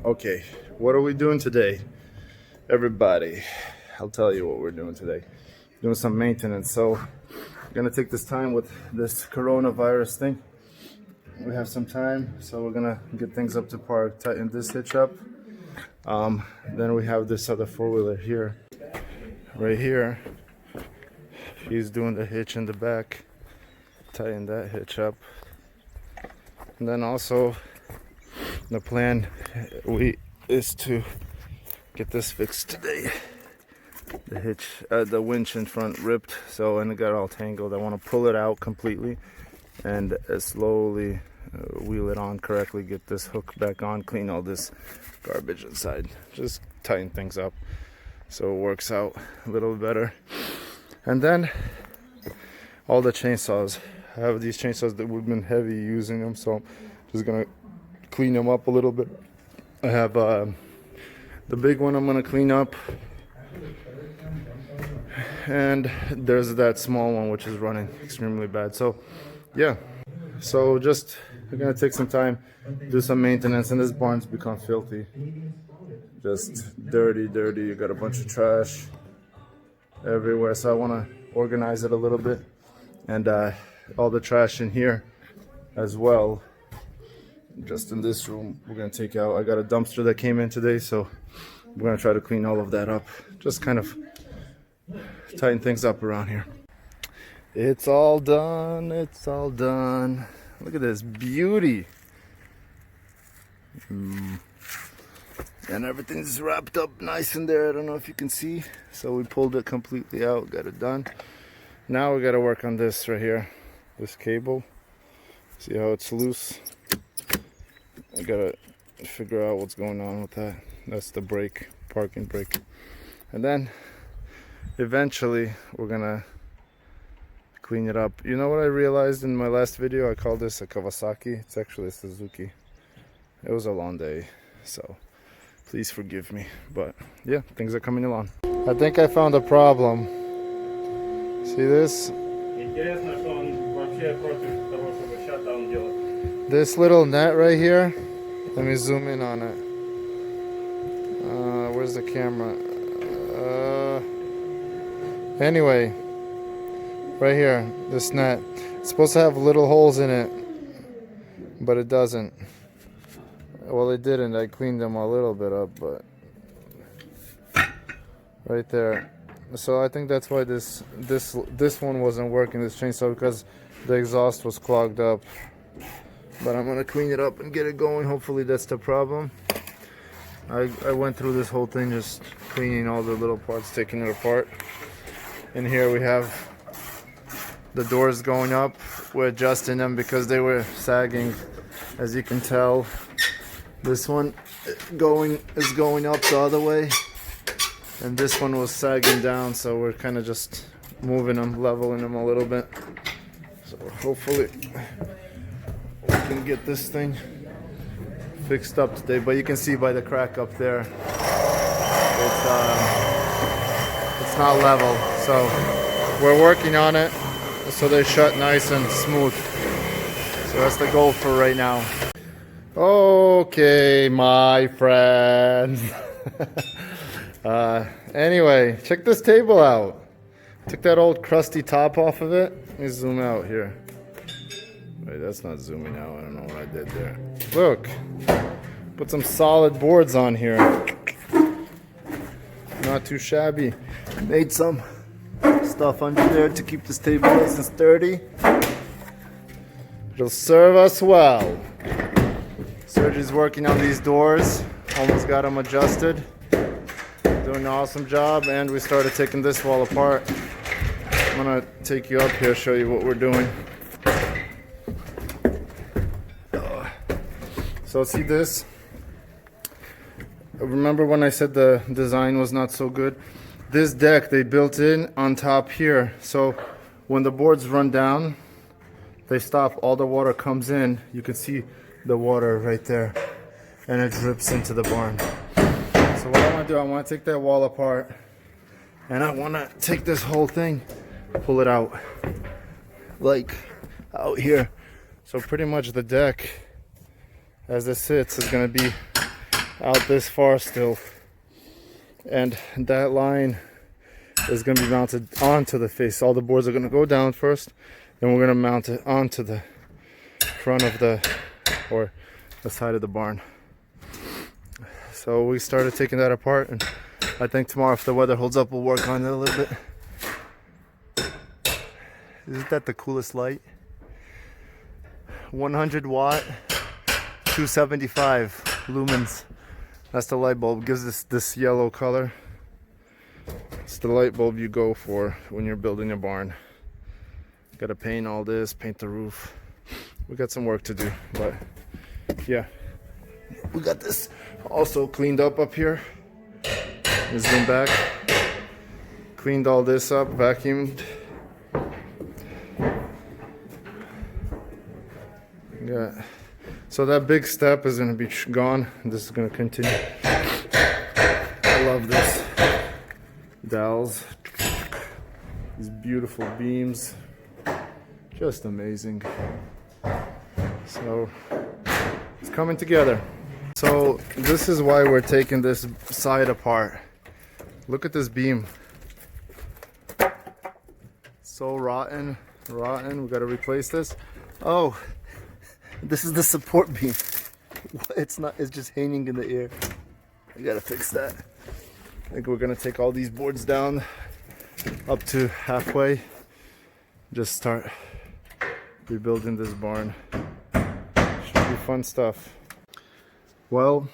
Okay, what are we doing today? Everybody, I'll tell you what we're doing today. Doing some maintenance. So I'm gonna take this time with this coronavirus thing. We have some time, so we're gonna get things up to par, tighten this hitch up. Then we have this other four-wheeler here, right here. He's doing the hitch in the back, tighten that hitch up. And then also the plan is to get this fixed today. The hitch, the winch in front ripped, and it got all tangled. I want to pull it out completely and slowly wheel it on correctly, get this hook back on, clean all this garbage inside, just tighten things up so it works out a little better. And then all the chainsaws. I have these chainsaws that we've been heavy using them, so I'm just gonna clean them up a little bit. I have the big one I'm gonna clean up, and there's that small one which is running extremely bad. So yeah, so just we're gonna take some time, do some maintenance, and this barn's become filthy, just dirty. You got a bunch of trash everywhere, so I want to organize it a little bit, and all the trash in here as well. Just in this room we're gonna take out. I got a dumpster that came in today, so we're gonna try to clean all of that up, just kind of tighten things up around here. It's all done. Look at this beauty. And everything's wrapped up nice in there. I don't know if you can see. So we pulled it completely out, got it done. Now we got to work on this right here, this cable. See how it's loose? I gotta figure out what's going on with that. That's the brake, parking brake. And then eventually we're gonna clean it up. You know what I realized in my last video? I called this a Kawasaki. It's actually a Suzuki. It was a long day, so please forgive me. But yeah, things are coming along. I think I found a problem. See this? This little net right here. Let me zoom in on it. Where's the camera? Anyway, right here, this net. It's supposed to have little holes in it, but it doesn't. Well, it didn't. I cleaned them a little bit up, but right there. So I think that's why this one wasn't working, this chainsaw, because the exhaust was clogged up. But I'm gonna clean it up and get it going. Hopefully that's the problem. I went through this whole thing just cleaning all the little parts, taking it apart. And here we have the doors going up. We're adjusting them because they were sagging, as you can tell. This one is going up the other way, and this one was sagging down, so we're kind of just moving them, leveling them a little bit. So hopefully we can get this thing fixed up today. But you can see by the crack up there, it's not level. So we're working on it so they shut nice and smooth. So that's the goal for right now. Okay, my friends. Anyway, check this table out. Took that old crusty top off of it. Let me zoom out here. Wait, that's not zooming out. I don't know what I did there. Look, put some solid boards on here. Not too shabby. Made some stuff under there to keep this table nice and sturdy. It'll serve us well. Sergi's working on these doors. Almost got them adjusted. Doing an awesome job. And we started taking this wall apart. I'm gonna take you up here, show you what we're doing. So see this? Remember when I said the design was not so good? This deck they built in on top here. So when the boards run down, they stop, all the water comes in. You can see the water right there, and it drips into the barn. So what I want to do, I want to take that wall apart, and I want to take this whole thing, pull it out, like out here. So pretty much the deck as it sits is going to be out this far still. And that line is going to be mounted onto the face. All the boards are going to go down first, then we're going to mount it onto the front of the, or the side of the barn. So we started taking that apart, and I think tomorrow, if the weather holds up, we'll work on it a little bit. Isn't that the coolest light? 100 watt, 275 lumens. That's the light bulb. Gives this yellow color. It's the light bulb you go for when you're building a barn. Gotta paint all this, paint the roof. We got some work to do, but yeah. We got this also cleaned up here. Zoom back. Cleaned all this up, vacuumed. Yeah. So that big step is gonna be gone. This is gonna continue. I love this. Dowels. These beautiful beams. Just amazing. So it's coming together. So this is why we're taking this side apart. Look at this beam. So rotten. We gotta replace this. Oh, this is the support beam. It's not, it's just hanging in the air. We gotta fix that. I think we're gonna take all these boards down up to halfway. Just start rebuilding this barn. Should be fun stuff. Well,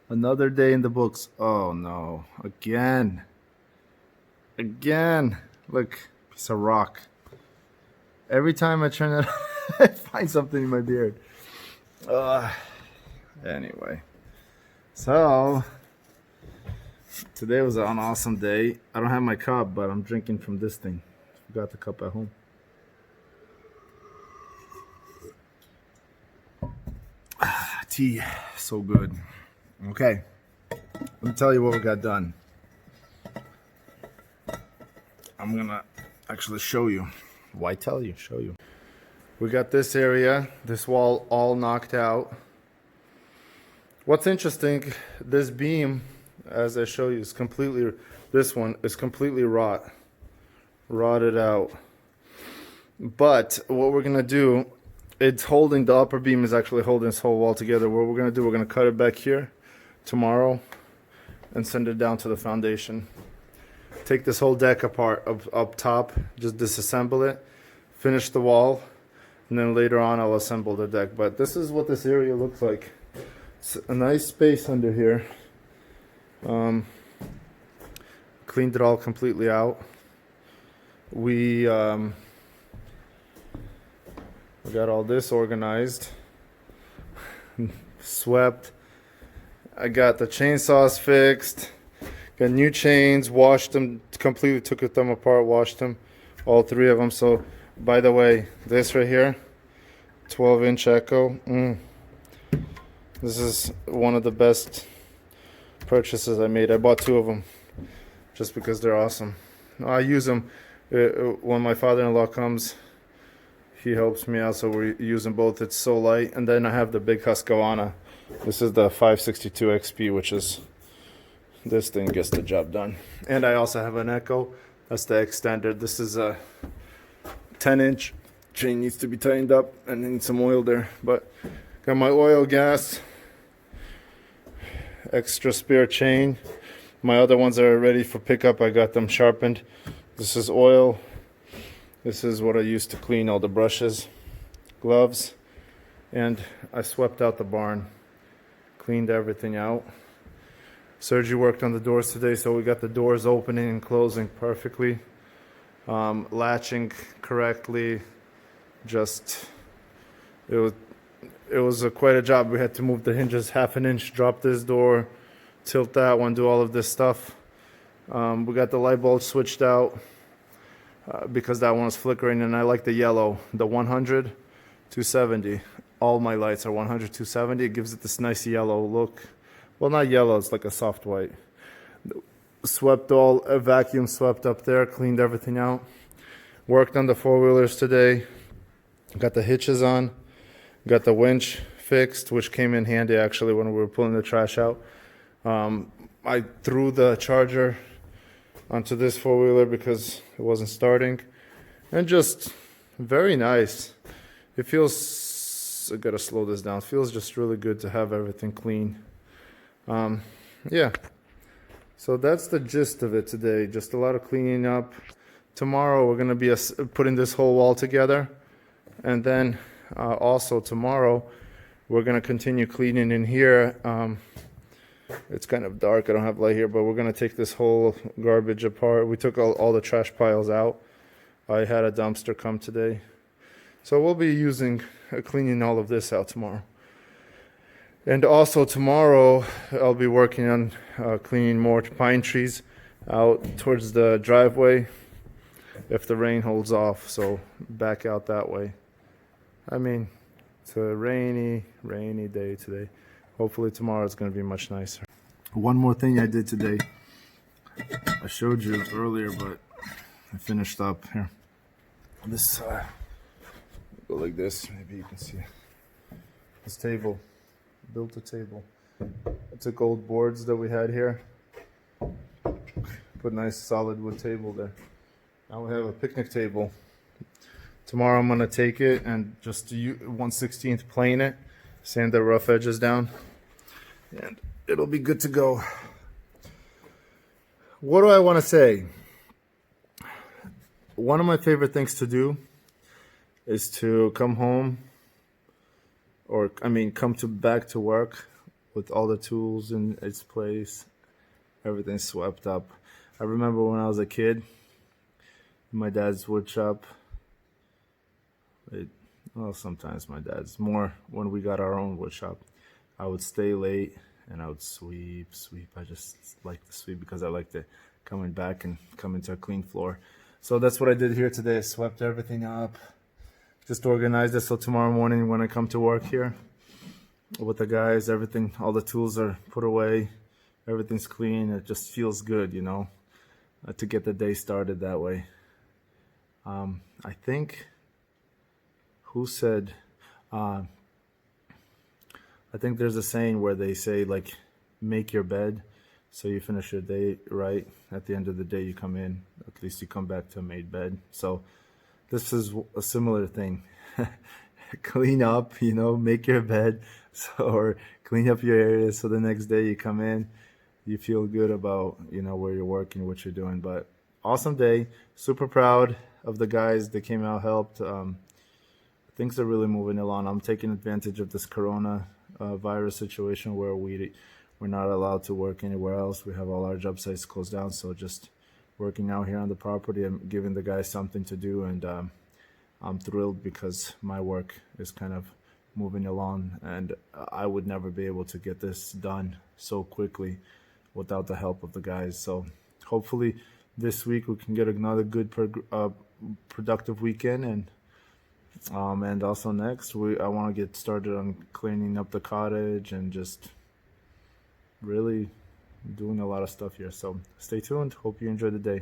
another day in the books. Oh no, again. Look, piece of rock. Every time I turn it I find something in my beard. Anyway, so today was an awesome day. I don't have my cup, but I'm drinking from this thing. Forgot the cup at home. Tea, so good. Okay, let me tell you what we got done. I'm gonna actually show you. Why tell you? Show you. We got this area, this wall all knocked out. What's interesting, this beam, as I show you, is completely, this one is completely rotted out. But what we're gonna do, it's holding, the upper beam is actually holding this whole wall together. What we're gonna do, we're gonna cut it back here tomorrow and send it down to the foundation. Take this whole deck apart up top, just disassemble it, finish the wall, and then later on I'll assemble the deck. But this is what this area looks like. It's a nice space under here. Cleaned it all completely out. We got all this organized, swept. I got the chainsaws fixed, got new chains, washed them completely, took them apart, washed them, all three of them. So by the way, this right here, 12-inch Echo, this is one of the best purchases I made. I bought two of them just because they're awesome. I use them when my father-in-law comes. He helps me out, so we use them both. It's so light. And then I have the big Husqvarna. This is the 562 XP, which is, this thing gets the job done. And I also have an Echo. That's the extender. This is a 10-inch. Chain needs to be tightened up and need some oil there. But got my oil, gas, extra spare chain. My other ones are ready for pickup. I got them sharpened. This is oil. This is what I use to clean all the brushes, gloves, and I swept out the barn, cleaned everything out. Sergi worked on the doors today, so we got the doors opening and closing perfectly, latching correctly. Just it was quite a job. We had to move the hinges half an inch, drop this door, tilt that one, do all of this stuff. We got the light bulb switched out. Because that one was flickering, and I like the yellow, the 100, 270. All my lights are 100, 270. It gives it this nice yellow look. Well, not yellow, it's like a soft white. Swept all, a vacuum swept up there, cleaned everything out. Worked on the four-wheelers today. Got the hitches on, got the winch fixed, which came in handy actually when we were pulling the trash out. I threw the charger onto this four-wheeler because it wasn't starting, and just very nice. It feels, I gotta slow this down. It feels just really good to have everything clean. Yeah, so that's the gist of it today. Just a lot of cleaning up. Tomorrow we're gonna be putting this whole wall together, and then also tomorrow we're gonna continue cleaning in here. It's kind of dark, I don't have light here, but we're gonna take this whole garbage apart. We took all the trash piles out. I had a dumpster come today. So we'll be cleaning all of this out tomorrow. And also tomorrow I'll be working on cleaning more pine trees out towards the driveway if the rain holds off, so back out that way. I mean, it's a rainy day today. Hopefully tomorrow it's going to be much nicer. One more thing I did today. I showed you earlier, but I finished up here. This go like this. Maybe you can see this table. Built a table. I took old boards that we had here. Put a nice solid wood table there. Now we have a picnic table. Tomorrow I'm gonna take it and just 1/16 plane it, sand the rough edges down, and it'll be good to go. What do I want to say? One of my favorite things to do is to come home, or come back to work with all the tools in its place, everything swept up. I remember when I was a kid, my dad's wood shop. Well, sometimes my dad's, more when we got our own wood shop. I would stay late and I would sweep. I just like to sweep because I like to coming back and come into a clean floor. So that's what I did here today. I swept everything up, just organized it so tomorrow morning when I come to work here with the guys, everything, all the tools are put away, everything's clean. It just feels good, to get the day started that way. I think, who said, I think there's a saying where they say, like, make your bed so you finish your day right. At the end of the day you come in, at least you come back to a made bed. So this is a similar thing. Clean up, make your bed, or clean up your area so the next day you come in, you feel good about, where you're working, what you're doing. But awesome day. Super proud of the guys that came out, helped. Things are really moving along. I'm taking advantage of this corona virus situation where we're not allowed to work anywhere else. We have all our job sites closed down, so just working out here on the property and giving the guys something to do. And I'm thrilled because my work is kind of moving along, and I would never be able to get this done so quickly without the help of the guys. So hopefully this week we can get another good productive weekend, and also next I want to get started on cleaning up the cottage and just really doing a lot of stuff here. So stay tuned. Hope you enjoy the day.